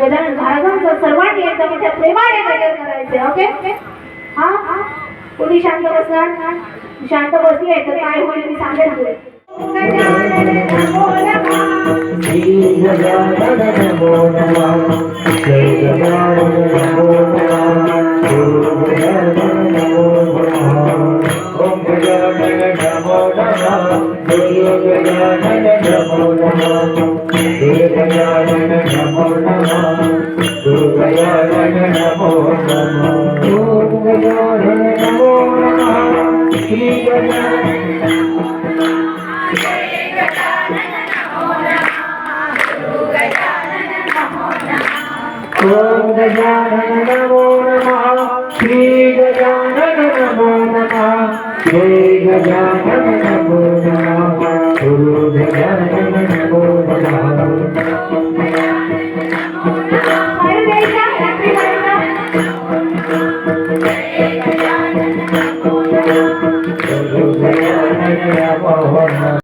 गजानन महाराजांचं सर्वांनी एकदम मोठ्या प्रेमाने गजर करायचे. ओके हा कोणी शांत बसणार? शांत बसले तर काय होईल मी सांगेन तुला. गजानन नमो नमः श्री गजानन नमो नमः श्री गजानन नमो नमः ओम गजानन नमो नमः ओम गजानन नमो नमः श्री गजानन नमो नमः श्री गजानन नमो नमः श्री गजानन नमो नमः ओम गजानन नमो नमः श्री गजानन ओम गजानन नमो नमः श्री गजानन नमो नमः श्री गजानन नमो नमः गुरु गजानन नमो नमः